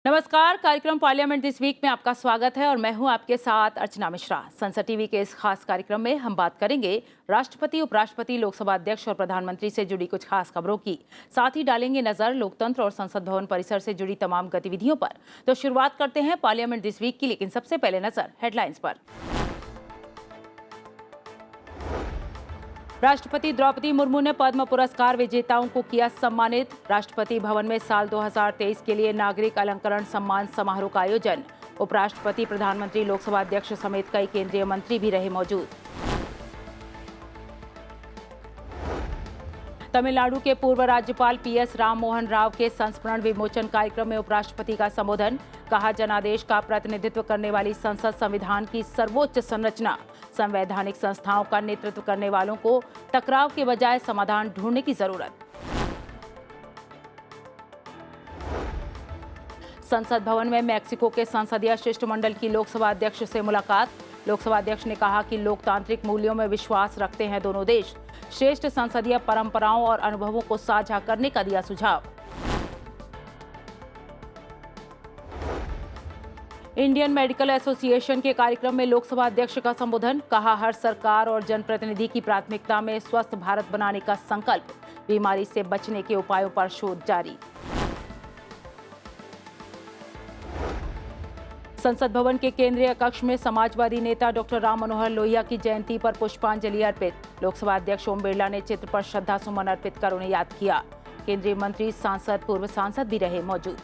नमस्कार। कार्यक्रम parliament this week में आपका स्वागत है और मैं हूं आपके साथ अर्चना मिश्रा। संसद टीवी के इस खास कार्यक्रम में हम बात करेंगे राष्ट्रपति, उपराष्ट्रपति, लोकसभा अध्यक्ष और प्रधानमंत्री से जुड़ी कुछ खास खबरों की। साथ ही डालेंगे नजर लोकतंत्र और संसद भवन परिसर से जुड़ी तमाम गतिविधियों पर। तो शुरुआत करते हैं पार्लियामेंट दिस वीक की, लेकिन सबसे पहले नजर हेडलाइंस पर। राष्ट्रपति द्रौपदी मुर्मू ने पद्म पुरस्कार विजेताओं को किया सम्मानित। राष्ट्रपति भवन में साल 2023 के लिए नागरिक अलंकरण सम्मान समारोह का आयोजन। उपराष्ट्रपति, प्रधानमंत्री, लोकसभा अध्यक्ष समेत कई केंद्रीय मंत्री भी रहे मौजूद। तमिलनाडु के पूर्व राज्यपाल पीएस राम मोहन राव के संस्मरण विमोचन कार्यक्रम में उपराष्ट्रपति का संबोधन। कहा, जनादेश का प्रतिनिधित्व करने वाली संसद संविधान की सर्वोच्च संरचना। संवैधानिक संस्थाओं का नेतृत्व करने वालों को टकराव के बजाय समाधान ढूंढने की जरूरत। संसद भवन में मैक्सिको के संसदीय शिष्टमंडल की लोकसभा अध्यक्ष से मुलाकात। लोकसभा अध्यक्ष ने कहा कि लोकतांत्रिक मूल्यों में विश्वास रखते हैं दोनों देश। श्रेष्ठ संसदीय परंपराओं और अनुभवों को साझा करने का दिया सुझाव। इंडियन मेडिकल एसोसिएशन के कार्यक्रम में लोकसभा अध्यक्ष का संबोधन। कहा, हर सरकार और जनप्रतिनिधि की प्राथमिकता में स्वस्थ भारत बनाने का संकल्प। बीमारी से बचने के उपायों पर शोध जारी। संसद भवन के केंद्रीय कक्ष में समाजवादी नेता डॉक्टर राम मनोहर लोहिया की जयंती पर पुष्पांजलि अर्पित। लोकसभा अध्यक्ष ओम बिरला ने चित्र पर श्रद्धा सुमन अर्पित कर उन्हें याद किया। केंद्रीय मंत्री, सांसद, पूर्व सांसद भी रहे मौजूद।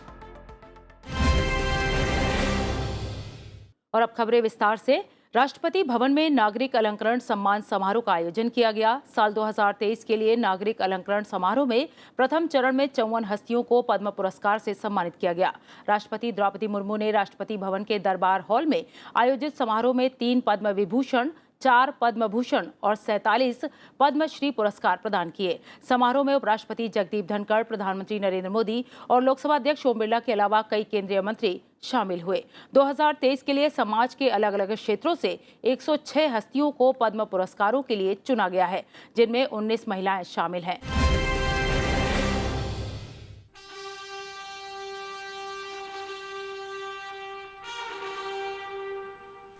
और अब खबरें विस्तार से। राष्ट्रपति भवन में नागरिक अलंकरण सम्मान समारोह का आयोजन किया गया। साल 2023 के लिए नागरिक अलंकरण समारोह में प्रथम चरण में 54 हस्तियों को पद्म पुरस्कार से सम्मानित किया गया। राष्ट्रपति द्रौपदी मुर्मू ने राष्ट्रपति भवन के दरबार हॉल में आयोजित समारोह में 3 पद्म विभूषण, 4 पद्म भूषण और 47 पद्मश्री पुरस्कार प्रदान किए। समारोह में उपराष्ट्रपति जगदीप धनखड़, प्रधानमंत्री नरेंद्र मोदी और लोकसभा अध्यक्ष ओम बिरला के अलावा कई केंद्रीय मंत्री शामिल हुए। 2023 के लिए समाज के अलग अलग क्षेत्रों से 106 हस्तियों को पद्म पुरस्कारों के लिए चुना गया है, जिनमें 19 महिलाएं शामिल हैं।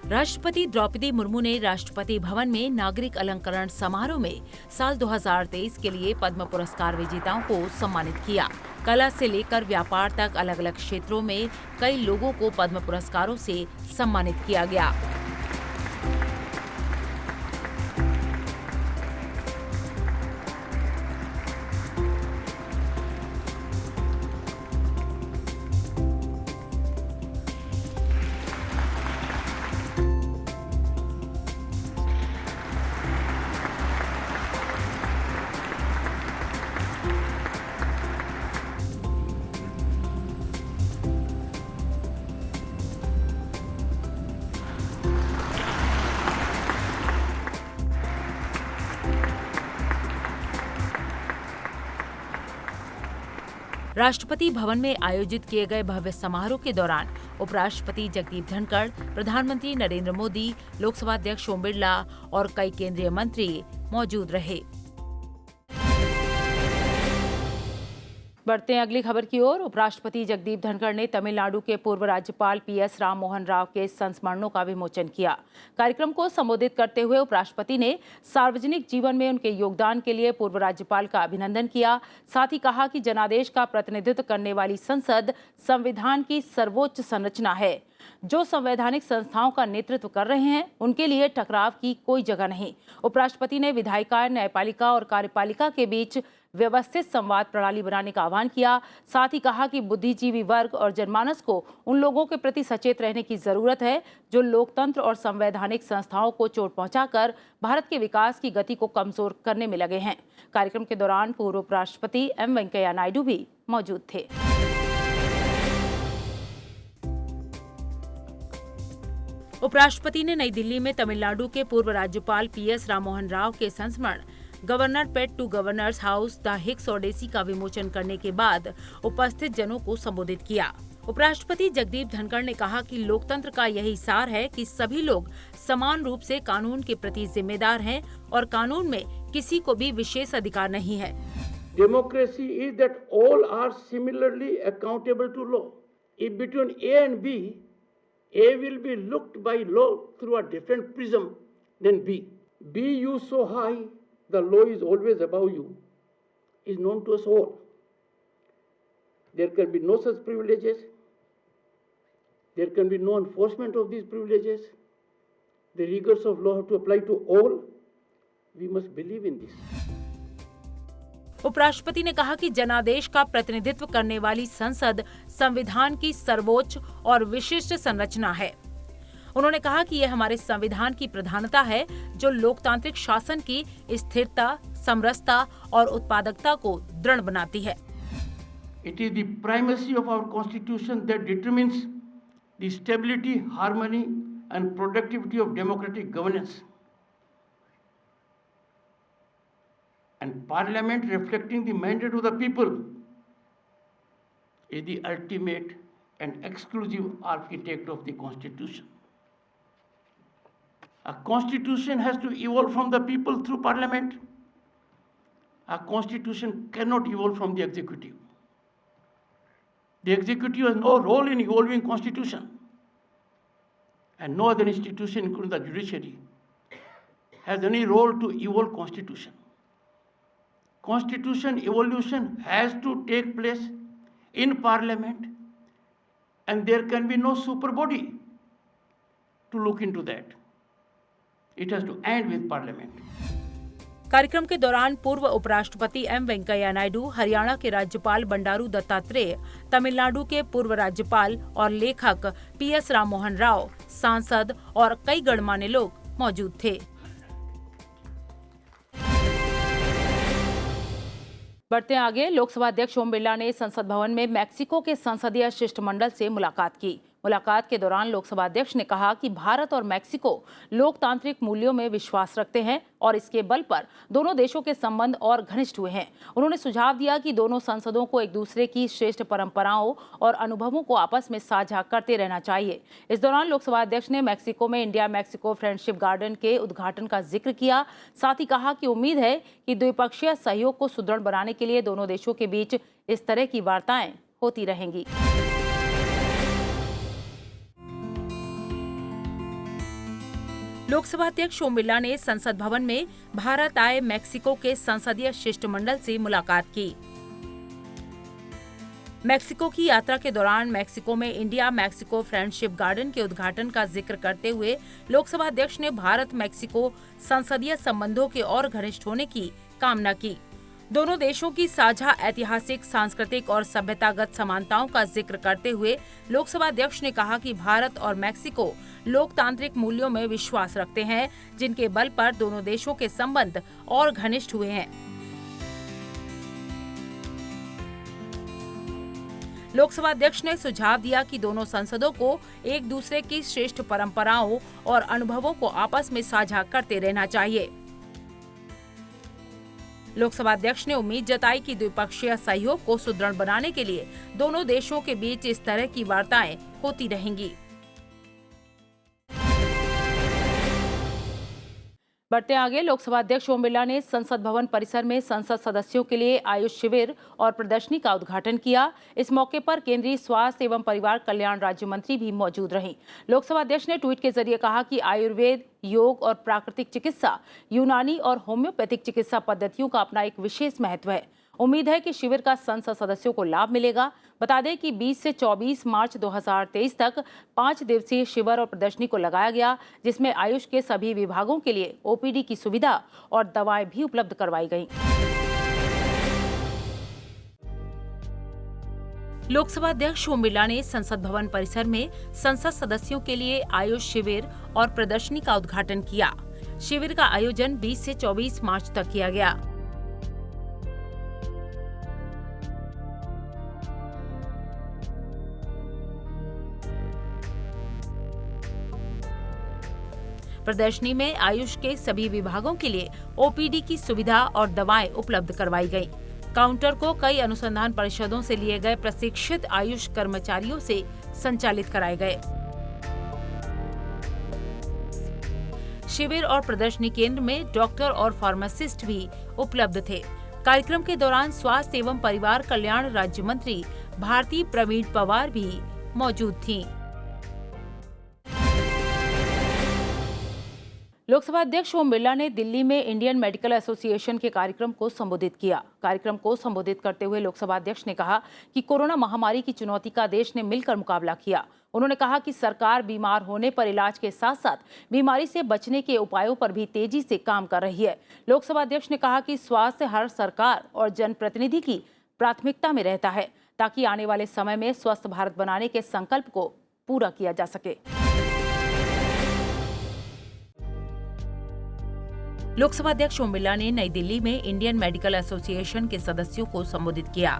राष्ट्रपति द्रौपदी मुर्मू ने राष्ट्रपति भवन में नागरिक अलंकरण समारोह में साल 2023 के लिए पद्म पुरस्कार विजेताओं को सम्मानित किया। कला से लेकर व्यापार तक अलग अलग क्षेत्रों में कई लोगों को पद्म पुरस्कारों से सम्मानित किया गया। राष्ट्रपति भवन में आयोजित किए गए भव्य समारोह के दौरान उपराष्ट्रपति जगदीप धनखड़, प्रधानमंत्री नरेंद्र मोदी, लोकसभा अध्यक्ष ओम बिरला और कई केंद्रीय मंत्री मौजूद रहे। बढ़ते हैं अगली खबर की ओर। उपराष्ट्रपति जगदीप धनखड़ ने तमिलनाडु के पूर्व राज्यपाल पीएस राम मोहन राव के संस्मरणों का विमोचन किया। कार्यक्रम को संबोधित करते हुए उपराष्ट्रपति ने सार्वजनिक जीवन में उनके योगदान के लिए पूर्व राज्यपाल का अभिनंदन किया। साथ ही कहा कि जनादेश का प्रतिनिधित्व करने वाली संसद संविधान की सर्वोच्च संरचना है। जो संवैधानिक संस्थाओं का नेतृत्व कर रहे हैं, उनके लिए टकराव की कोई जगह नहीं। उपराष्ट्रपति ने विधायिका, न्यायपालिका और कार्यपालिका के बीच व्यवस्थित संवाद प्रणाली बनाने का आह्वान किया। साथ ही कहा कि बुद्धिजीवी वर्ग और जनमानस को उन लोगों के प्रति सचेत रहने की जरूरत है जो लोकतंत्र और संवैधानिक संस्थाओं को चोट पहुंचाकर भारत के विकास की गति को कमजोर करने में लगे हैं। कार्यक्रम के दौरान पूर्व उपराष्ट्रपति एम वेंकैया नायडू भी मौजूद थे। उपराष्ट्रपति ने नई दिल्ली में तमिलनाडु के पूर्व राज्यपाल पीएस राम मोहन राव के संस्मरण governor pet to governor's house the hick's odyssey का विमोचन करने के बाद उपस्थित जनों को संबोधित किया। उपराष्ट्रपति जगदीप धनखड़ ने कहा कि लोकतंत्र का यही सार है कि सभी लोग समान रूप से कानून के प्रति जिम्मेदार हैं और कानून में किसी को भी विशेष अधिकार नहीं है। Democracy is that all are similarly accountable to law. If between A and B, A will be looked by law through a different prism than B. B you so high, the law is always above you, is known to us all. There can be no such privileges. There can be no enforcement of these privileges. The rigors of law have to apply to all. We must believe in this. उपराष्ट्रपति ने कहा कि जनादेश का प्रतिनिधित्व करने वाली संसद संविधान की सर्वोच्च और विशिष्ट संरचना है। उन्होंने कहा कि यह हमारे संविधान की प्रधानता है जो लोकतांत्रिक शासन की स्थिरता, समरसता और उत्पादकता को दृढ़ बनाती है। It is the primacy of our constitution that determines the stability, harmony and productivity of democratic governance. And Parliament, reflecting the mandate of the people, is the ultimate and exclusive architect of the Constitution. A Constitution has to evolve from the people through Parliament. A Constitution cannot evolve from the executive. The executive has no role in evolving Constitution, and no other institution, including the judiciary, has any role to evolve Constitution. Constitution evolution has to take place in Parliament, and there can be no super body to look into that. It has to end with Parliament. कार्यक्रम के दौरान पूर्व उपराष्ट्रपति M Venkaiah Naidu, Haryana के राज्यपाल बंडारू दत्तात्रेय, तमिलनाडु के पूर्व राज्यपाल और लेखक पीएस राममोहन राव, सांसद और कई गणमान्य लोग मौजूद थे। बढ़ते आगे, लोकसभा अध्यक्ष ओम बिरला ने संसद भवन में मैक्सिको के संसदीय शिष्टमंडल से मुलाकात की। मुलाकात के दौरान लोकसभा अध्यक्ष ने कहा कि भारत और मैक्सिको लोकतांत्रिक मूल्यों में विश्वास रखते हैं और इसके बल पर दोनों देशों के संबंध और घनिष्ठ हुए हैं। उन्होंने सुझाव दिया कि दोनों संसदों को एक दूसरे की श्रेष्ठ परंपराओं और अनुभवों को आपस में साझा करते रहना चाहिए। इस दौरान लोकसभा अध्यक्ष ने मैक्सिको में इंडिया मैक्सिको फ्रेंडशिप गार्डन के उद्घाटन का जिक्र किया। साथ ही कहा कि उम्मीद है कि द्विपक्षीय सहयोग को सुदृढ़ बनाने के लिए दोनों देशों के बीच इस तरह की वार्ताएं होती रहेंगी। लोकसभा अध्यक्ष ओम बिरला ने संसद भवन में भारत आए मैक्सिको के संसदीय शिष्टमंडल से मुलाकात की। मैक्सिको की यात्रा के दौरान मैक्सिको में इंडिया मैक्सिको फ्रेंडशिप गार्डन के उद्घाटन का जिक्र करते हुए लोकसभा अध्यक्ष ने भारत मैक्सिको संसदीय संबंधों के और घनिष्ठ होने की कामना की। दोनों देशों की साझा ऐतिहासिक, सांस्कृतिक और सभ्यतागत समानताओं का जिक्र करते हुए लोकसभा अध्यक्ष ने कहा कि भारत और मैक्सिको लोकतांत्रिक मूल्यों में विश्वास रखते हैं, जिनके बल पर दोनों देशों के संबंध और घनिष्ठ हुए हैं। लोकसभा अध्यक्ष ने सुझाव दिया कि दोनों संसदों को एक दूसरे की श्रेष्ठ परंपराओं और अनुभवों को आपस में साझा करते रहना चाहिए। लोकसभा अध्यक्ष ने उम्मीद जताई कि द्विपक्षीय सहयोग को सुदृढ़ बनाने के लिए दोनों देशों के बीच इस तरह की वार्ताएं होती रहेंगी। बढ़ते आगे, लोकसभा अध्यक्ष ओम बिरला ने संसद भवन परिसर में संसद सदस्यों के लिए आयुष शिविर और प्रदर्शनी का उद्घाटन किया। इस मौके पर केंद्रीय स्वास्थ्य एवं परिवार कल्याण राज्य मंत्री भी मौजूद रहीं। लोकसभा अध्यक्ष ने ट्वीट के जरिए कहा कि आयुर्वेद, योग और प्राकृतिक चिकित्सा, यूनानी और होम्योपैथिक चिकित्सा पद्धतियों का अपना एक विशेष महत्व है। उम्मीद है कि शिविर का संसद सदस्यों को लाभ मिलेगा। बता दें कि 20 से 24 मार्च 2023 तक 5 दिवसीय शिविर और प्रदर्शनी को लगाया गया, जिसमें आयुष के सभी विभागों के लिए ओपीडी की सुविधा और दवाएं भी उपलब्ध करवाई गईं। लोकसभा अध्यक्ष ओम बिरला ने संसद भवन परिसर में संसद सदस्यों के लिए आयुष शिविर और प्रदर्शनी का उद्घाटन किया। शिविर का आयोजन 20 से 24 मार्च तक किया गया। प्रदर्शनी में आयुष के सभी विभागों के लिए ओपीडी की सुविधा और दवाएं उपलब्ध करवाई गईं। काउंटर को कई अनुसंधान परिषदों से लिए गए प्रशिक्षित आयुष कर्मचारियों से संचालित कराए गए। शिविर और प्रदर्शनी केंद्र में डॉक्टर और फार्मासिस्ट भी उपलब्ध थे। कार्यक्रम के दौरान स्वास्थ्य एवं परिवार कल्याण राज्य मंत्री भारती प्रवीण पवार भी मौजूद थीं। लोकसभा अध्यक्ष ओम बिरला ने दिल्ली में इंडियन मेडिकल एसोसिएशन के कार्यक्रम को संबोधित किया। कार्यक्रम को संबोधित करते हुए लोकसभा अध्यक्ष ने कहा कि कोरोना महामारी की चुनौती का देश ने मिलकर मुकाबला किया। उन्होंने कहा कि सरकार बीमार होने पर इलाज के साथ साथ बीमारी से बचने के उपायों पर भी तेजी से काम कर रही है। लोकसभा अध्यक्ष ने कहा कि स्वास्थ्य हर सरकार और जनप्रतिनिधि की प्राथमिकता में रहता है, ताकि आने वाले समय में स्वस्थ भारत बनाने के संकल्प को पूरा किया जा सके। लोकसभा अध्यक्ष ओम बिरला ने नई दिल्ली में इंडियन मेडिकल एसोसिएशन के सदस्यों को संबोधित किया।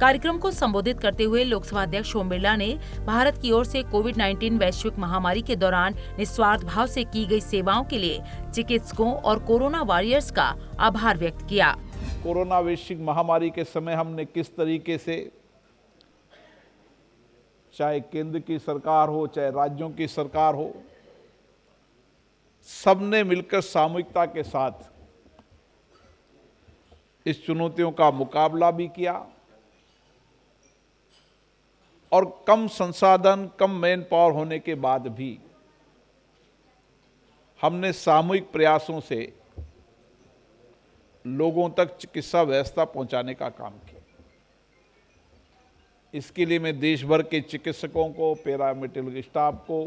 कार्यक्रम को संबोधित करते हुए लोकसभा अध्यक्ष ओम बिरला ने भारत की ओर से कोविड-19 वैश्विक महामारी के दौरान निस्वार्थ भाव से की गई सेवाओं के लिए चिकित्सकों और कोरोना वॉरियर्स का आभार व्यक्त किया। कोरोना वैश्विक महामारी के समय हमने किस तरीके से, चाहे केंद्र की सरकार हो चाहे राज्यों की सरकार हो, सबने मिलकर सामूहिकता के साथ इस चुनौतियों का मुकाबला भी किया और कम संसाधन, कम मैन पावर होने के बाद भी हमने सामूहिक प्रयासों से लोगों तक चिकित्सा व्यवस्था पहुंचाने का काम किया। इसके लिए मैं देश भर के चिकित्सकों को, पैरामेडिकल स्टाफ को,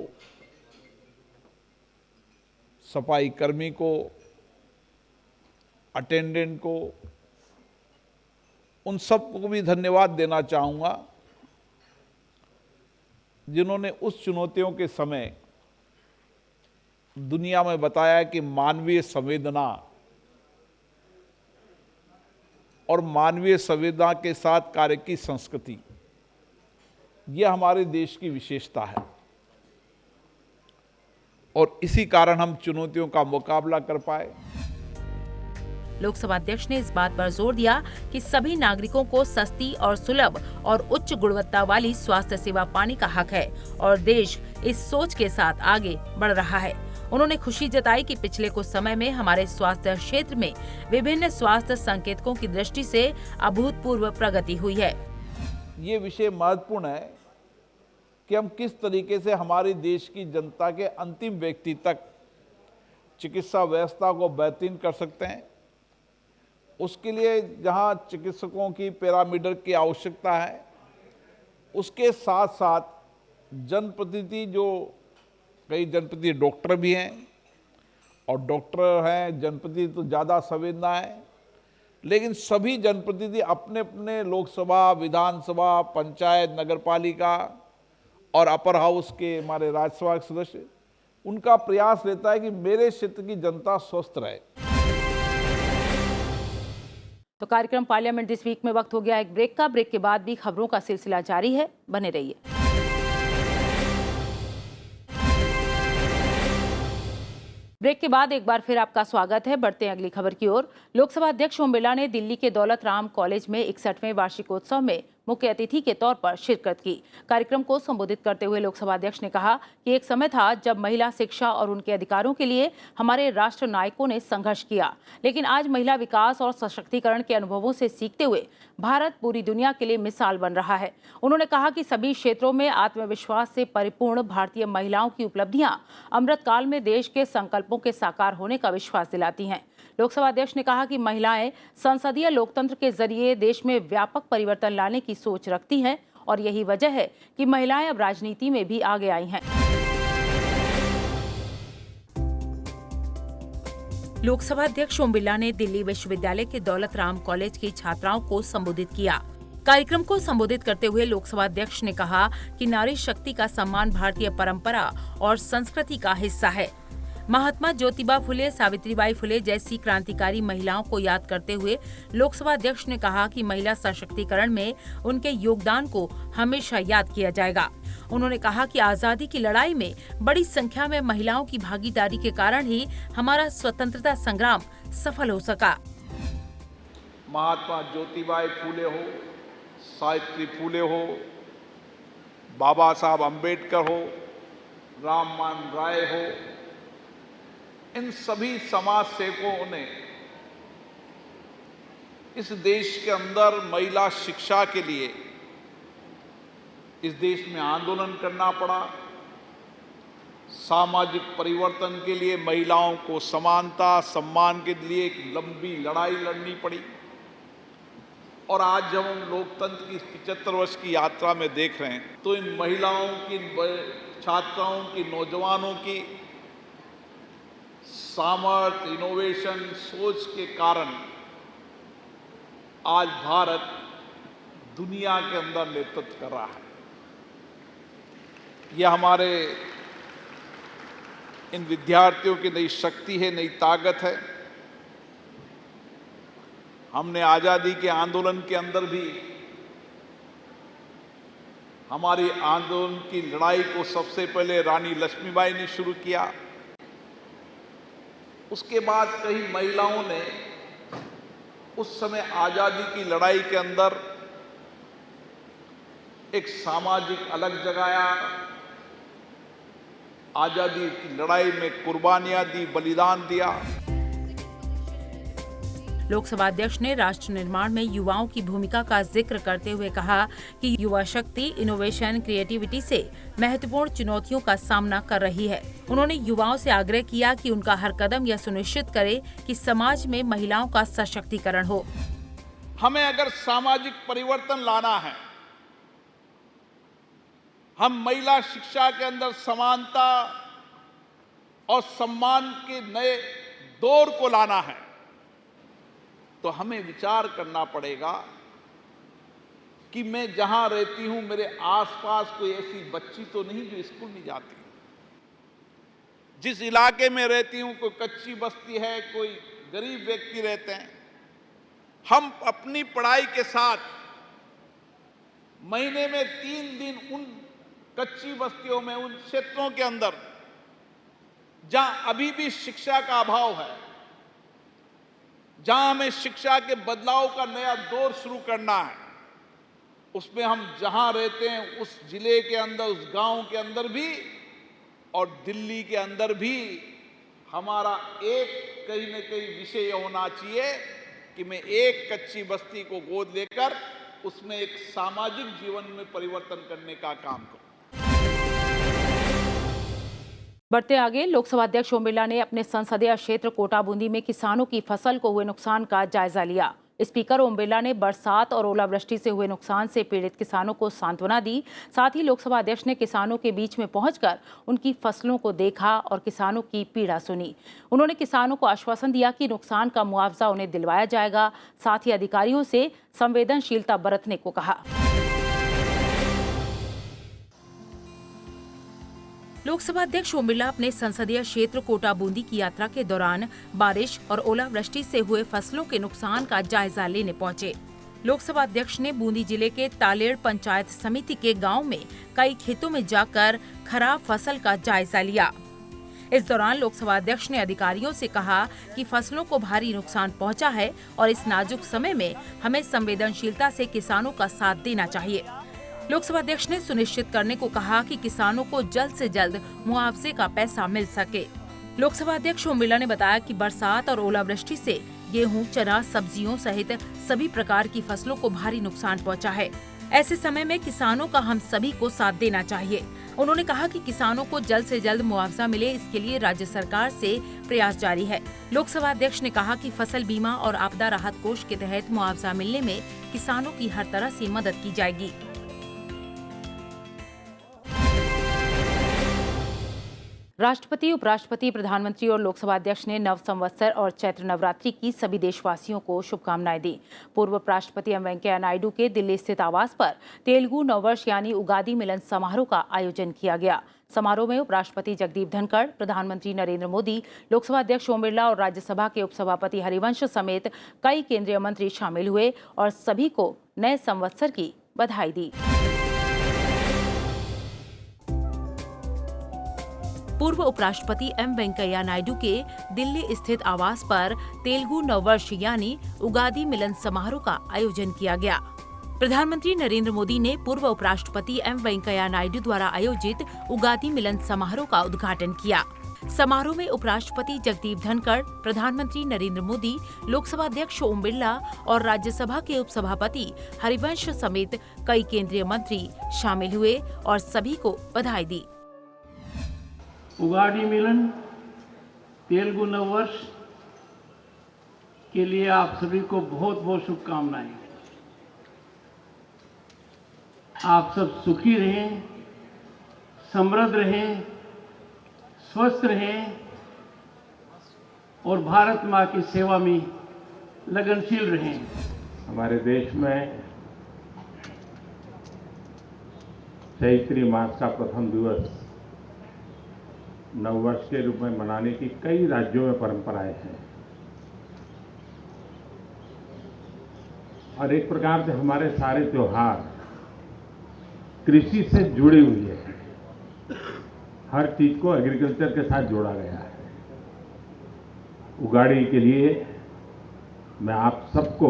सफाई कर्मी को, अटेंडेंट को, उन सबको भी धन्यवाद देना चाहूँगा जिन्होंने उस चुनौतियों के समय दुनिया में बताया कि मानवीय संवेदना और मानवीय संवेदना के साथ कार्य की संस्कृति, यह हमारे देश की विशेषता है और इसी कारण हम चुनौतियों का मुकाबला कर पाए। लोकसभा अध्यक्ष ने इस बात पर जोर दिया कि सभी नागरिकों को सस्ती और सुलभ और उच्च गुणवत्ता वाली स्वास्थ्य सेवा पाने का हक है और देश इस सोच के साथ आगे बढ़ रहा है। उन्होंने खुशी जताई कि पिछले कुछ समय में हमारे स्वास्थ्य क्षेत्र में विभिन्न स्वास्थ्य संकेतकों की दृष्टि से अभूतपूर्व प्रगति हुई है। ये विषय महत्वपूर्ण है कि हम किस तरीके से हमारे देश की जनता के अंतिम व्यक्ति तक चिकित्सा व्यवस्था को बेहतरीन कर सकते हैं। उसके लिए जहां चिकित्सकों की, पैरामेडिकल की आवश्यकता है, उसके साथ साथ जनप्रतिनिधि, जो कई जनप्रतिनिधि डॉक्टर भी हैं और डॉक्टर हैं, जनप्रतिनिधि तो ज़्यादा संवेदना है, लेकिन सभी जनप्रतिनिधि अपने अपने लोकसभा, विधानसभा, पंचायत, नगरपालिका और अपर हाउस के हमारे राज्यसभा के सदस्य, उनका प्रयास रहता है कि मेरे क्षेत्र की जनता स्वस्थ रहे। तो कार्यक्रम पार्लियामेंट दिस वीक में वक्त हो गया एक ब्रेक का। ब्रेक के बाद भी खबरों का सिलसिला जारी है, बने रहिए। ब्रेक के बाद एक बार फिर आपका स्वागत है। बढ़ते हैं अगली खबर की ओर। लोकसभा अध्यक्ष ओम बिरला ने दिल्ली के दौलत राम कॉलेज में 61वें वार्षिकोत्सव में मुख्य अतिथि के तौर पर शिरकत की। कार्यक्रम को संबोधित करते हुए लोकसभा अध्यक्ष ने कहा कि एक समय था जब महिला शिक्षा और उनके अधिकारों के लिए हमारे राष्ट्र नायकों ने संघर्ष किया, लेकिन आज महिला विकास और सशक्तिकरण के अनुभवों से सीखते हुए भारत पूरी दुनिया के लिए मिसाल बन रहा है। उन्होंने कहा कि सभी क्षेत्रों में आत्मविश्वास से परिपूर्ण भारतीय महिलाओं की उपलब्धियां अमृतकाल में देश के संकल्पों के साकार होने का विश्वास दिलाती हैं। लोकसभा अध्यक्ष ने कहा कि महिलाएं संसदीय लोकतंत्र के जरिए देश में व्यापक परिवर्तन लाने की सोच रखती हैं और यही वजह है कि महिलाएं अब राजनीति में भी आगे आई हैं। लोकसभा अध्यक्ष ओम बिरला ने दिल्ली विश्वविद्यालय के दौलत राम कॉलेज की छात्राओं को संबोधित किया। कार्यक्रम को संबोधित करते हुए लोकसभा अध्यक्ष ने कहा कि नारी शक्ति का सम्मान भारतीय परंपरा और संस्कृति का हिस्सा है। महात्मा ज्योतिबा फुले, सावित्रीबाई फुले जैसी क्रांतिकारी महिलाओं को याद करते हुए लोकसभा अध्यक्ष ने कहा कि महिला सशक्तिकरण में उनके योगदान को हमेशा याद किया जाएगा। उन्होंने कहा कि आजादी की लड़ाई में बड़ी संख्या में महिलाओं की भागीदारी के कारण ही हमारा स्वतंत्रता संग्राम सफल हो सका। महात्मा ज्योतिबा फूले हो, सावित्री फूले हो, बाबा साहब अम्बेडकर हो, राममोहन राय हो, इन सभी समाज सेवकों ने इस देश के अंदर महिला शिक्षा के लिए इस देश में आंदोलन करना पड़ा। सामाजिक परिवर्तन के लिए महिलाओं को समानता, सम्मान के लिए एक लंबी लड़ाई लड़नी पड़ी। और आज जब हम लोकतंत्र की 75 वर्ष की यात्रा में देख रहे हैं, तो इन महिलाओं की, छात्राओं की, नौजवानों की सामर्थ्य, इनोवेशन, सोच के कारण आज भारत दुनिया के अंदर नेतृत्व कर रहा है। यह हमारे इन विद्यार्थियों की नई शक्ति है, नई ताकत है। हमने आज़ादी के आंदोलन के अंदर भी हमारी आंदोलन की लड़ाई को सबसे पहले रानी लक्ष्मीबाई ने शुरू किया। उसके बाद कई महिलाओं ने उस समय आज़ादी की लड़ाई के अंदर एक सामाजिक अलग जगाया, आज़ादी की लड़ाई में कुर्बानियां दी, बलिदान दिया। लोकसभा अध्यक्ष ने राष्ट्र निर्माण में युवाओं की भूमिका का जिक्र करते हुए कहा कि युवा शक्ति इनोवेशन, क्रिएटिविटी से महत्वपूर्ण चुनौतियों का सामना कर रही है। उन्होंने युवाओं से आग्रह किया कि उनका हर कदम यह सुनिश्चित करे कि समाज में महिलाओं का सशक्तिकरण हो। हमें अगर सामाजिक परिवर्तन लाना है, हम महिला शिक्षा के अंदर समानता और सम्मान के नए दौर को लाना है, तो हमें विचार करना पड़ेगा कि मैं जहां रहती हूं, मेरे आसपास कोई ऐसी बच्ची तो नहीं जो स्कूल नहीं जाती। जिस इलाके में रहती हूं, कोई कच्ची बस्ती है, कोई गरीब व्यक्ति रहते हैं। हम अपनी पढ़ाई के साथ महीने में 3 दिन उन कच्ची बस्तियों में, उन क्षेत्रों के अंदर जहां अभी भी शिक्षा का अभाव है, जहां हमें शिक्षा के बदलाव का नया दौर शुरू करना है, उसमें हम जहां रहते हैं उस जिले के अंदर, उस गांव के अंदर भी और दिल्ली के अंदर भी हमारा एक कहीं न कहीं विषय यह होना चाहिए कि मैं एक कच्ची बस्ती को गोद लेकर उसमें एक सामाजिक जीवन में परिवर्तन करने का काम करूं। बढ़ते आगे, लोकसभा अध्यक्ष ओम बिरला ने अपने संसदीय क्षेत्र कोटा बूंदी में किसानों की फसल को हुए नुकसान का जायजा लिया। स्पीकर ओम बिरला ने बरसात और ओलावृष्टि से हुए नुकसान से पीड़ित किसानों को सांत्वना दी। साथ ही लोकसभा अध्यक्ष ने किसानों के बीच में पहुंचकर उनकी फसलों को देखा और किसानों की पीड़ा सुनी। उन्होंने किसानों को आश्वासन दिया कि नुकसान का मुआवजा उन्हें दिलवाया जाएगा। साथ ही अधिकारियों से संवेदनशीलता बरतने को कहा। लोकसभा अध्यक्ष ओम बिरला अपने संसदीय क्षेत्र कोटा बूंदी की यात्रा के दौरान बारिश और ओलावृष्टि से हुए फसलों के नुकसान का जायजा लेने पहुंचे। लोकसभा अध्यक्ष ने बूंदी जिले के तालेड़ पंचायत समिति के गांव में कई खेतों में जाकर खराब फसल का जायजा लिया। इस दौरान लोकसभा अध्यक्ष ने अधिकारियों से कहा कि फसलों को भारी नुकसान पहुंचा है और इस नाजुक समय में हमें संवेदनशीलता से किसानों का साथ देना चाहिए। लोकसभा अध्यक्ष ने सुनिश्चित करने को कहा कि किसानों को जल्द से जल्द मुआवजे का पैसा मिल सके। लोकसभा अध्यक्ष ओम बिरला ने बताया कि बरसात और ओलावृष्टि से गेहूं, चना, सब्जियों सहित सभी प्रकार की फसलों को भारी नुकसान पहुंचा है। ऐसे समय में किसानों का हम सभी को साथ देना चाहिए। उन्होंने कहा कि किसानों को जल्द से जल्द मुआवजा मिले, इसके लिए राज्य सरकार से प्रयास जारी है। लोकसभा अध्यक्ष ने कहा कि फसल बीमा और आपदा राहत कोष के तहत मुआवजा मिलने में किसानों की हर तरह से मदद की जाएगी। राष्ट्रपति, उपराष्ट्रपति, प्रधानमंत्री और लोकसभा अध्यक्ष ने नव संवत्सर और चैत्र नवरात्रि की सभी देशवासियों को शुभकामनाएं दी। पूर्व राष्ट्रपति एम वेंकैया नायडू के दिल्ली स्थित आवास पर तेलुगु नववर्ष यानी उगादी मिलन समारोह का आयोजन किया गया। समारोह में उपराष्ट्रपति जगदीप धनखड़, प्रधानमंत्री नरेंद्र मोदी, लोकसभा अध्यक्ष ओम बिरला और राज्यसभा के उपसभापति हरिवंश समेत कई केंद्रीय मंत्री शामिल हुए और सभी को नए संवत्सर की बधाई दी। पूर्व उपराष्ट्रपति एम वेंकैया नायडू के दिल्ली स्थित आवास पर तेलुगु नववर्ष यानी उगादी मिलन समारोह का आयोजन किया गया। प्रधानमंत्री नरेंद्र मोदी ने पूर्व उपराष्ट्रपति एम वेंकैया नायडू द्वारा आयोजित उगादी मिलन समारोह का उद्घाटन किया। समारोह में उपराष्ट्रपति जगदीप धनखड़, प्रधानमंत्री नरेंद्र मोदी, लोकसभा अध्यक्ष ओम बिरला और राज्यसभा के उपसभापति हरिवंश समेत कई केंद्रीय मंत्री शामिल हुए और सभी को बधाई दी। उगाड़ी मिलन, तेलुगु नववर्ष के लिए आप सभी को बहुत बहुत शुभकामनाएं। आप सब सुखी रहें, समृद्ध रहें, स्वस्थ रहें और भारत माँ की सेवा में लगनशील रहें। हमारे देश में चैत्री मास का प्रथम दिवस नववर्ष के रूप में मनाने की कई राज्यों में परंपराएं हैं और एक प्रकार से हमारे सारे त्योहार कृषि से जुड़ी हुई है। हर चीज को एग्रीकल्चर के साथ जोड़ा गया है। उगाड़ी के लिए मैं आप सबको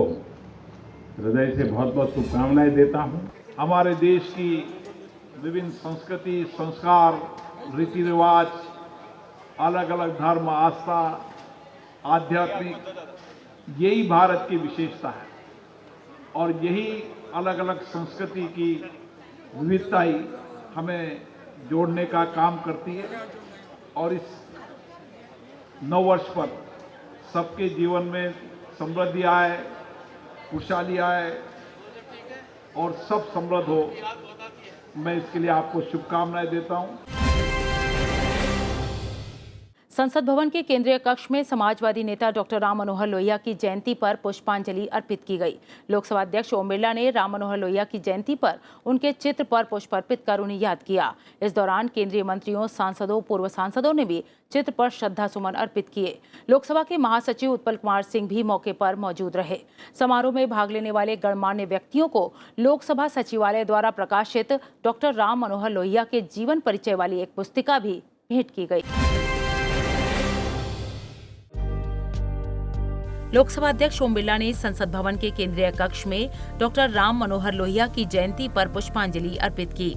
हृदय से बहुत बहुत शुभकामनाएं देता हूं। हमारे देश की विभिन्न संस्कृति, संस्कार, रीति रिवाज, अलग अलग धर्म, आस्था, आध्यात्मिक, यही भारत की विशेषता है और यही अलग अलग संस्कृति की विविधता ही हमें जोड़ने का काम करती है और इस नववर्ष पर सबके जीवन में समृद्धि आए, खुशहाली आए और सब समृद्ध हो, मैं इसके लिए आपको शुभकामनाएं देता हूं। संसद भवन के केंद्रीय कक्ष में समाजवादी नेता डॉक्टर राम मनोहर लोहिया की जयंती पर पुष्पांजलि अर्पित की गई। लोकसभा अध्यक्ष ओम बिरला ने राम मनोहर लोहिया की जयंती पर उनके चित्र पर पुष्प अर्पित कर उन्हें याद किया। इस दौरान केंद्रीय मंत्रियों, सांसदों, पूर्व सांसदों ने भी चित्र पर श्रद्धा सुमन अर्पित किए। लोकसभा के महासचिव उत्पल कुमार सिंह भी मौके पर मौजूद रहे। समारोह में भाग लेने वाले गणमान्य व्यक्तियों को लोकसभा सचिवालय द्वारा प्रकाशित डॉक्टर राम मनोहर लोहिया के जीवन परिचय वाली एक पुस्तिका भी भेंट की गई। लोकसभा अध्यक्ष ओम बिरला ने संसद भवन के केंद्रीय कक्ष में डॉक्टर राम मनोहर लोहिया की जयंती पर पुष्पांजलि अर्पित की।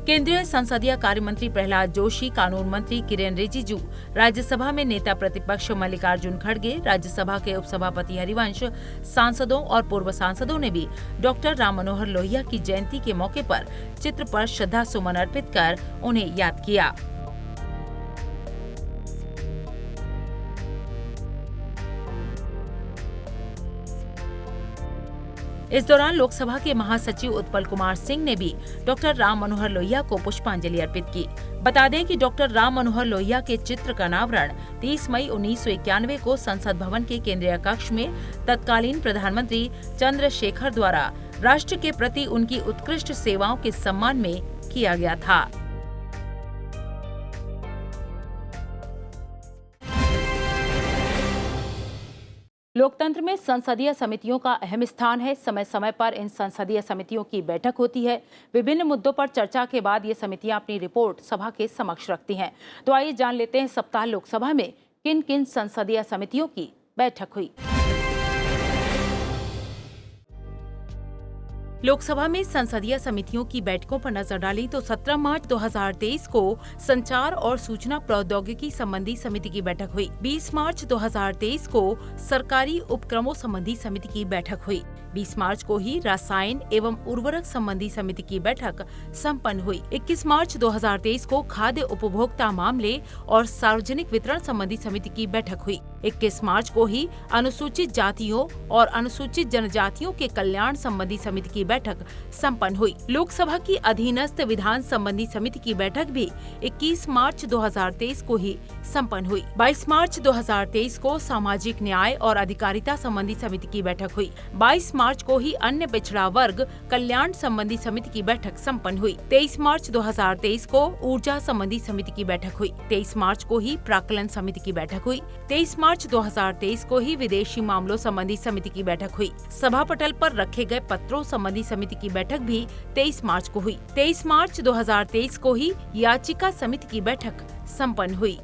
केंद्रीय संसदीय कार्य मंत्री प्रहलाद जोशी, कानून मंत्री किरेन रिजिजू, राज्यसभा में नेता प्रतिपक्ष मल्लिकार्जुन खड़गे, राज्यसभा के उपसभापति हरिवंश, सांसदों और पूर्व सांसदों ने भी डॉक्टर राम मनोहर लोहिया की जयंती के मौके पर चित्र पर श्रद्धा सुमन अर्पित कर उन्हें याद किया। इस दौरान लोकसभा के महासचिव उत्पल कुमार सिंह ने भी डॉक्टर राम मनोहर लोहिया को पुष्पांजलि अर्पित की। बता दें कि डॉक्टर राम मनोहर लोहिया के चित्र का अनावरण 30 मई 1991 को संसद भवन के केंद्रीय कक्ष में तत्कालीन प्रधानमंत्री चंद्रशेखर द्वारा राष्ट्र के प्रति उनकी उत्कृष्ट सेवाओं के सम्मान में किया गया था। लोकतंत्र में संसदीय समितियों का अहम स्थान है। समय समय पर इन संसदीय समितियों की बैठक होती है। विभिन्न मुद्दों पर चर्चा के बाद ये समितियां अपनी रिपोर्ट सभा के समक्ष रखती हैं। तो आइए जान लेते हैं सप्ताह लोकसभा में किन किन संसदीय समितियों की बैठक हुई। लोकसभा में संसदीय समितियों की बैठकों पर नजर डाली तो 17 मार्च 2023 को संचार और सूचना प्रौद्योगिकी संबंधी समिति की बैठक हुई। 20 मार्च 2023 को सरकारी उपक्रमों संबंधी समिति की बैठक हुई। 20 मार्च को ही रसायन एवं उर्वरक संबंधी समिति की बैठक संपन्न हुई। 21 मार्च 2023 को खाद्य उपभोक्ता मामले और सार्वजनिक वितरण संबंधी समिति की बैठक हुई। 21 मार्च को ही अनुसूचित जातियों और अनुसूचित जनजातियों के कल्याण संबंधी समिति की बैठक संपन्न हुई। लोकसभा की अधीनस्थ विधान संबंधी समिति की बैठक भी 21 मार्च 2023 को ही संपन्न हुई। 22 मार्च 2023 को सामाजिक न्याय और अधिकारिता संबंधी समिति की बैठक हुई। 22 मार्च को ही अन्य पिछड़ा वर्ग कल्याण संबंधी समिति की बैठक संपन्न हुई। 23 मार्च 2023 को ऊर्जा संबंधी समिति की बैठक हुई। 23 मार्च को ही प्राक्कलन समिति की बैठक हुई। 23 मार्च 2023 को ही विदेशी मामलों संबंधी समिति की बैठक हुई। सभा पटल पर रखे गए पत्रों संबंधी समिति की बैठक भी 23 मार्च को हुई। 23 मार्च 2023 को ही याचिका समिति की बैठक संपन्न हुई।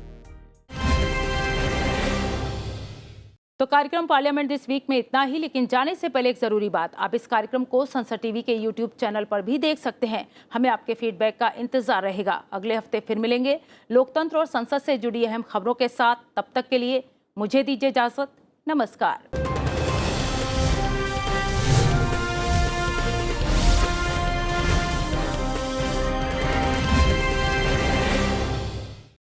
तो कार्यक्रम पार्लियामेंट दिस वीक में इतना ही, लेकिन जाने से पहले एक जरूरी बात, आप इस कार्यक्रम को संसद टीवी के यूट्यूब चैनल पर भी देख सकते हैं। हमें आपके फीडबैक का इंतजार रहेगा। अगले हफ्ते फिर मिलेंगे लोकतंत्र और संसद से जुड़ी अहम खबरों के साथ। तब तक के लिए मुझे दीजिए इजाजत। नमस्कार।